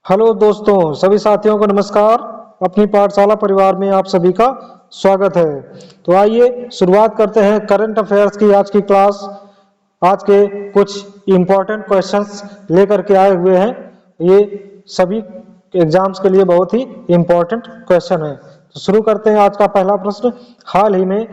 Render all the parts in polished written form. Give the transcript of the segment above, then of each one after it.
Hello दोस्तों, सभी साथियों को नमस्कार। अपनी पाठशाला परिवार में आप सभी का स्वागत है। तो आइए शुरुआत करते हैं करंट अफेयर्स की आज की क्लास। आज के कुछ इम्पोर्टेंट क्वेश्चंस लेकर के आए हुए हैं। ये सभी एग्जाम्स के लिए बहुत ही इम्पोर्टेंट क्वेश्चन है। तो शुरू करते हैं आज का पहला प्रश्न। हाल ही में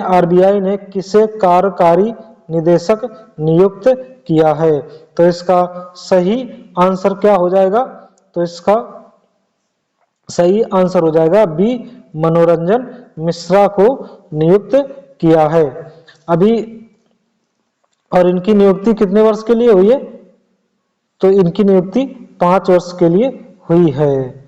आरबीआई ने किसे कार्यकारी निदेशक नियुक्त किया है? तो इसका सही आंसर क्या हो जाएगा? तो इसका सही आंसर हो जाएगा बी, मनोरंजन मिश्रा को नियुक्त किया है। अभी और इनकी नियुक्ति कितने वर्ष के लिए हुई है? तो इनकी नियुक्ति 5 वर्ष के लिए हुई है।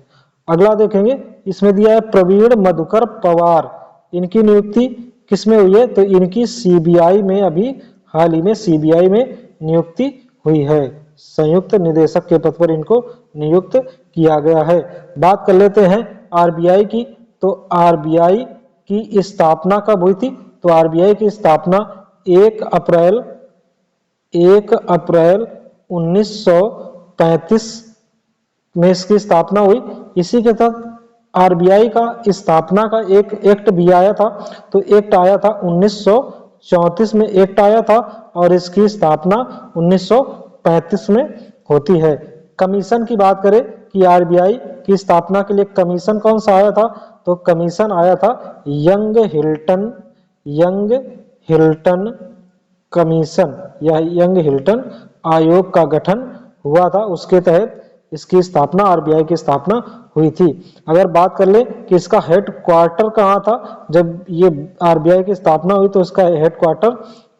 अगला देखेंगे, इसमें दिया है प्रवीण मधुकर पवार। इनकी नियुक्ति किसमें हुई है? तो इनकी सीबीआई में अभी हाल ही में सीबीआई में नियुक्ति हुई है। संयुक्त निदेशक के पद पर इनको नियुक्त किया गया है। बात कर लेते हैं आरबीआई की। तो आरबीआई की स्थापना कब हुई थी? तो आरबीआई की स्थापना 1 अप्रैल 1935 में इसकी स्थापना हुई। इसी के तहत आरबीआई का स्थापना का एक एक्ट भी आया था। तो एक्ट आया था 1934 में एक्ट आया था और इसकी स्थापना 1935 में होती है। कमीशन की बात करें कि आरबीआई की स्थापना के लिए कमीशन कौन सा आया था? तो कमीशन आया था यंग हिल्टन कमीशन या यंग हिल्टन आयोग का गठन हुआ था। उसके तहत इसकी स्थापना आरबीआई की स्थापना हुई थी। अगर बात कर ले कि इसका हेड क्वार्टर कहाँ था जब ये आरबीआई की स्थापना हुई, तो इसका हेड क्वार्टर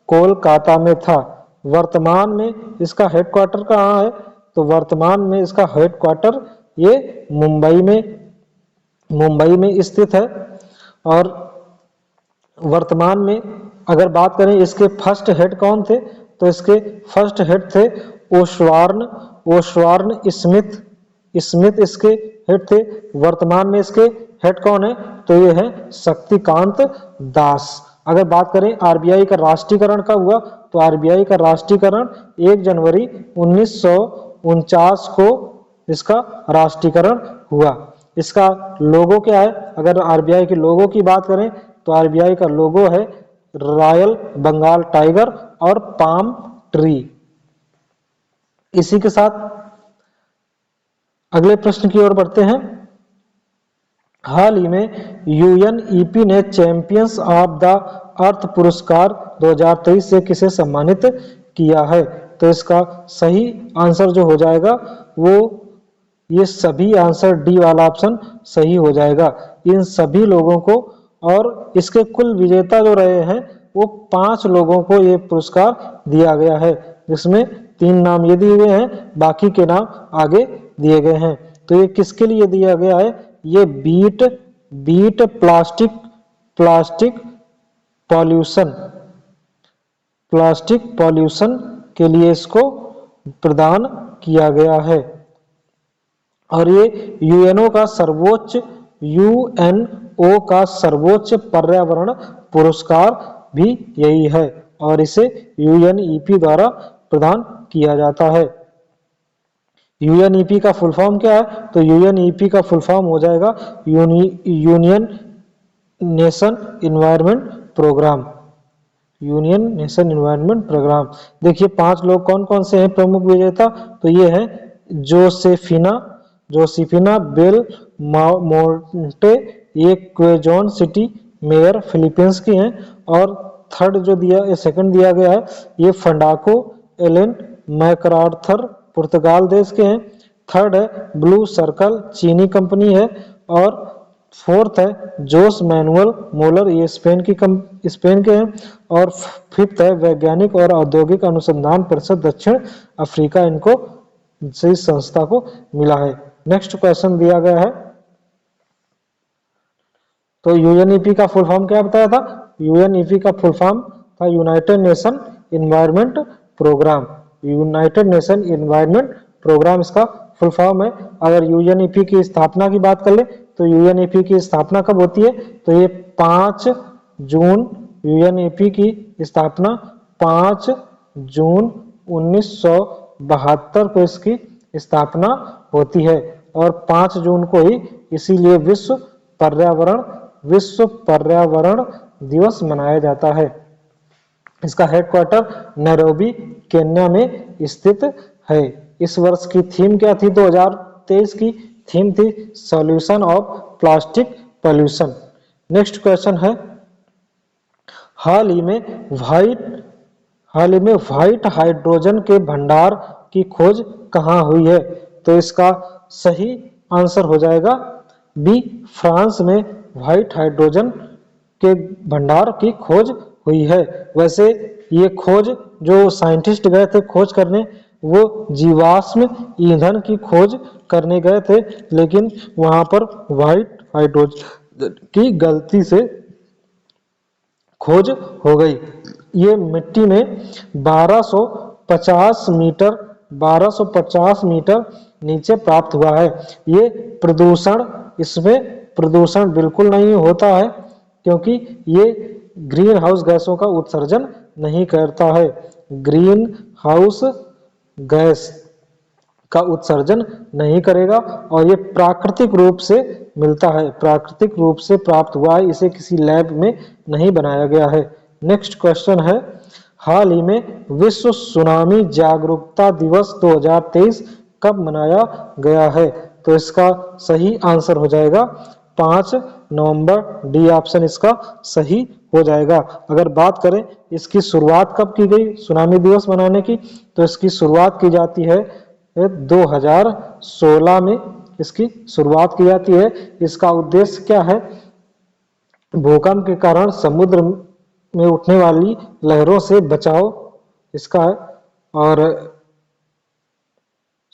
कोलकाता में था। वर्तमान में इसका हेड क्वार्टर कहाँ है? तो वर्तमान में इसका हेड क्वार्टर ये मुंबई में स्थित है। और वर्तमान में अगर बात करें इसके फर्स्ट हेड कौन थे? तो इसके फर्स्ट हेड थे ओस्वार्न स्मिथ इसके हेड थे। वर्तमान में इसके हेड कौन है? तो ये है शक्तिकांत दास। अगर बात करें आरबीआई का राष्ट्रीयकरण कब हुआ? तो आरबीआई का राष्ट्रीयकरण 1 जनवरी 1949 को इसका राष्ट्रीयकरण हुआ। इसका लोगो क्या है? अगर आरबीआई के लोगो की बात करें तो आरबीआई का लोगो है रॉयल बंगाल टाइगर और पाम ट्री। इसी के साथ अगले प्रश्न की ओर बढ़ते हैं। हाल ही में यूएनईपी ने चैंपियंस ऑफ द अर्थ पुरस्कार 2023 से किसे सम्मानित किया है? तो इसका सही आंसर जो हो जाएगा वो ये सभी आंसर डी वाला ऑप्शन सही हो जाएगा। इन सभी लोगों को और इसके कुल विजेता जो रहे हैं वो 5 लोगों को ये पुरस्कार दिया गया है, जिसमें 3 नाम ये दिए गए हैं, बाकी के नाम आगे दिए गए हैं। तो ये किसके लिए दिया गया है? ये बीट प्लास्टिक पॉल्यूशन के लिए इसको प्रदान किया गया है। और ये यूएनओ का सर्वोच्च पर्यावरण पुरस्कार भी यही है और इसे यूएनईपी द्वारा प्रदान किया जाता है। यूएनईपी का फुल फॉर्म क्या है? तो यूएनईपी का फुल फॉर्म हो जाएगा यूनियन नेशन एनवायरनमेंट प्रोग्राम। देखिए 5 लोग कौन कौन से हैं प्रमुख विजेता? तो ये है जोसेफिना बेल मोंटे, ये क्वेजोन सिटी मेयर फिलीपींस की हैं। और सेकंड दिया गया है ये फंडाको एलेन मैकआर्थर पुर्तगाल देश के हैं। थर्ड है ब्लू सर्कल चीनी कंपनी है। और फोर्थ है जोस मैनुअल मोलर, ये स्पेन के हैं। और फिफ्थ है वैज्ञानिक और औद्योगिक अनुसंधान परिषद दक्षिण अफ्रीका, इनको इस संस्था को मिला है। नेक्स्ट क्वेश्चन दिया गया है, तो यूएनईपी का फुल फॉर्म क्या बताया था? यूएनईपी का फुल फॉर्म था United Nation Environment Programme. United Nation Environment Programme इसका फुल फॉर्म है। अगर यूएनईपी की स्थापना की बात कर ले तो यूएनईपी की स्थापना कब होती है? तो ये 5 जून, यूएनईपी की स्थापना 5 जून 1972 को इसकी स्थापना होती है और 5 जून को ही इसीलिए विश्व पर्यावरण दिवस मनाया जाता है। इसका हेडक्वार्टर नैरोबी केन्या में स्थित है। इस वर्ष की थीम क्या थी? 2023 की थीम थी solution of plastic pollution. Next question है, हाल ही में व्हाइट हाइड्रोजन के भंडार की खोज कहाँ हुई है? तो इसका सही आंसर हो जाएगा बी, फ्रांस में व्हाइट हाइड्रोजन के भंडार की खोज हुई है। वैसे ये खोज जो साइंटिस्ट गए थे खोज करने, वो जीवाश्म ईंधन की खोज करने गए थे, लेकिन वहां पर व्हाइट हाइड्रोजन की गलती से खोज हो गई। ये मिट्टी में 1250 मीटर नीचे प्राप्त हुआ है। ये इसमें प्रदूषण बिल्कुल नहीं होता है, क्योंकि ये ग्रीन हाउस गैसों का उत्सर्जन नहीं करता है। ग्रीन हाउस गैस का उत्सर्जन नहीं करेगा और ये प्राकृतिक रूप से मिलता है, प्राकृतिक रूप से प्राप्त हुआ है, इसे किसी लैब में नहीं बनाया गया है। नेक्स्ट क्वेश्चन है, हाल ही में विश्व सुनामी जागरूकता दिवस 2023 कब मनाया गया है? तो इसका सही आंसर हो जाएगा 5 नवंबर, डी ऑप्शन इसका सही हो जाएगा। अगर बात करें इसकी शुरुआत कब की गई सुनामी दिवस मनाने की, तो इसकी शुरुआत की जाती है 2016 में इसकी शुरुआत की जाती है। इसका उद्देश्य क्या है? भूकंप के कारण समुद्र में उठने वाली लहरों से बचाव इसका है। और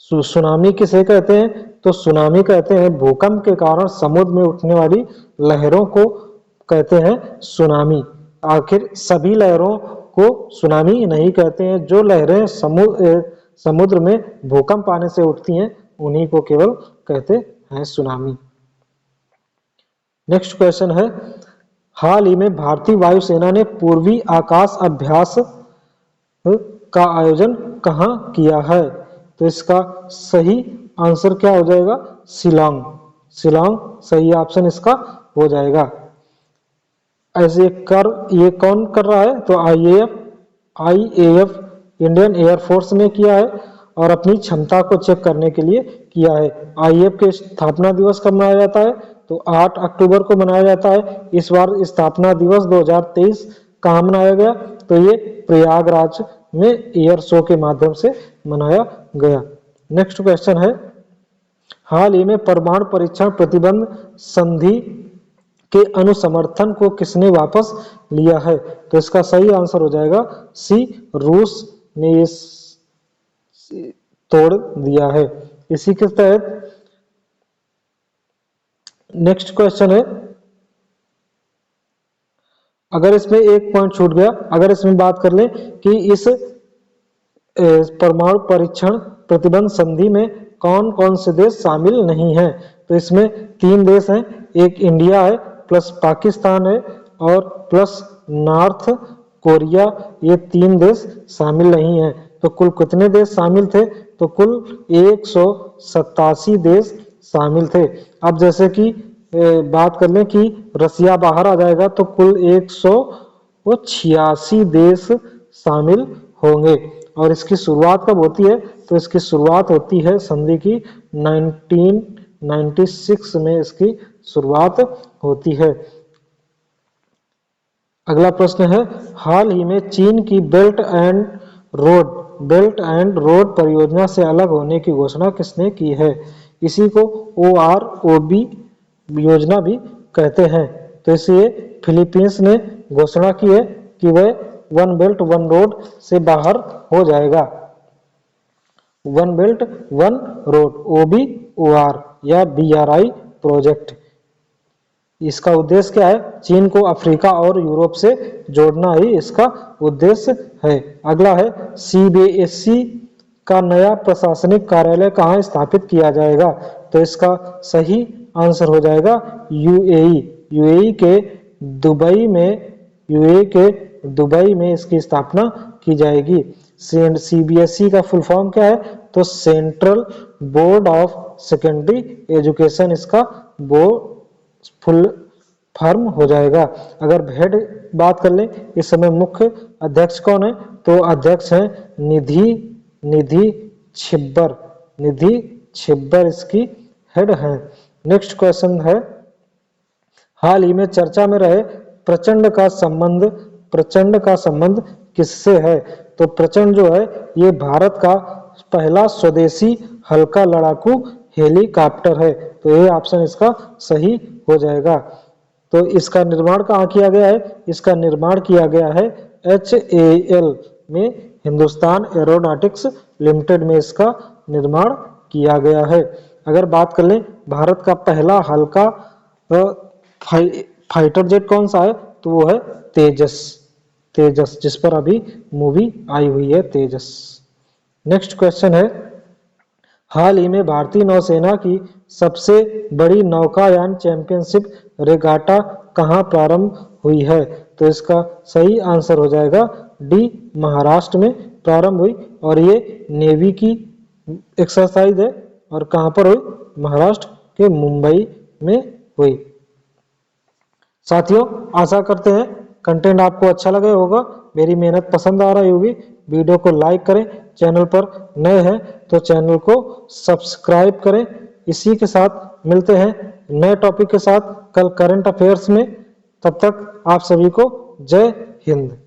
सुनामी किसे कहते हैं? तो सुनामी कहते हैं भूकंप के कारण समुद्र में उठने वाली लहरों को कहते हैं सुनामी। आखिर सभी लहरों को सुनामी नहीं कहते हैं, जो लहरें समुद्र में भूकंप आने से उठती हैं उन्हीं को केवल कहते हैं सुनामी। नेक्स्ट क्वेश्चन है, हाल ही में भारतीय वायुसेना ने पूर्वी आकाश अभ्यास का आयोजन कहाँ किया है? तो इसका सही आंसर क्या हो जाएगा? शिलांग सही ऑप्शन इसका हो जाएगा। ऐसे ये कौन कर रहा है? तो आईएएफ इंडियन एयरफोर्स ने किया है और अपनी क्षमता को चेक करने के लिए किया है। आईएएफ के स्थापना दिवस कब मनाया जाता है? तो 8 अक्टूबर को मनाया जाता है। इस बार स्थापना दिवस 2023 कहाँ मनाया गया? तो ये प्रयागराज में एयर शो के माध्यम से मनाया गया। नेक्स्ट क्वेश्चन है, हाल ही में परमाणु परीक्षण प्रतिबंध संधि के अनुसमर्थन को किसने वापस लिया है? तो इसका सही आंसर हो जाएगा सी, रूस ने ये तोड़ दिया है। इसी के तहत नेक्स्ट क्वेश्चन है, अगर इसमें एक पॉइंट छूट गया, अगर इसमें बात कर ले कि इस परमाणु परीक्षण प्रतिबंध संधि में कौन कौन से देश शामिल नहीं हैं, तो इसमें 3 देश हैं, एक इंडिया है, प्लस पाकिस्तान है और प्लस नॉर्थ कोरिया। ये 3 देश शामिल नहीं हैं। तो कुल कितने देश शामिल थे? तो कुल 187 देश शामिल थे। अब जैसे कि बात कर लें कि रसिया बाहर आ जाएगा तो कुल 186 देश शामिल होंगे। और इसकी शुरुआत कब होती है? तो इसकी शुरुआत होती है संधि की 1996 में इसकी शुरुआत होती है। अगला प्रश्न है, हाल ही में चीन की बेल्ट एंड रोड परियोजना से अलग होने की घोषणा किसने की है? इसी को OROB योजना भी कहते हैं। तो इसे फिलीपींस ने घोषणा की है कि वह वन बेल्ट वन रोड से बाहर हो जाएगा। One belt one road OBOR या BRI प्रोजेक्ट, इसका उद्देश्य क्या है? चीन को अफ्रीका और यूरोप से जोड़ना ही इसका उद्देश्य है। अगला है, CBSE का नया प्रशासनिक कार्यालय कहाँ स्थापित किया जाएगा? तो इसका सही आंसर हो जाएगा यूएई के दुबई में इसकी स्थापना की जाएगी। सीबीएसई का फुल फॉर्म क्या है? तो central board of secondary education इसका वो फुल फॉर्म हो जाएगा। अगर हेड बात कर लें, इस समय मुख्य अध्यक्ष कौन है? तो अध्यक्ष है निधि छिब्बर इसकी हेड है। नेक्स्ट क्वेश्चन है, हाल ही में चर्चा में रहे प्रचंड का संबंध किससे है? तो प्रचंड जो है ये भारत का पहला स्वदेशी हल्का लड़ाकू हेलीकॉप्टर है। तो ये ऑप्शन इसका सही हो जाएगा। तो इसका निर्माण कहाँ किया गया है? इसका निर्माण किया गया है HAL में, हिंदुस्तान एरोनॉटिक्स लिमिटेड में इसका निर्माण किया गया है। अगर बात कर लें भारत का पहला हल्का फाइटर जेट कौन सा है? तो वो है तेजस, जिस पर अभी मूवी आई हुई है तेजस। नेक्स्ट क्वेश्चन है, हाल ही में भारतीय नौसेना की सबसे बड़ी नौकायान चैंपियनशिप रेगाटा कहाँ प्रारंभ हुई है? तो इसका सही आंसर हो जाएगा डी, महाराष्ट्र में प्रारंभ हुई और ये नेवी की एक्सरसाइज है। और कहाँ पर हुई? महाराष्ट्र के मुंबई में हुई। साथियों, आशा करते हैं कंटेंट आपको अच्छा लगे होगा, मेरी मेहनत पसंद आ रही होगी। वीडियो को लाइक करें, चैनल पर नए हैं तो चैनल को सब्सक्राइब करें। इसी के साथ मिलते हैं नए टॉपिक के साथ कल करंट अफेयर्स में। तब तक आप सभी को जय हिंद।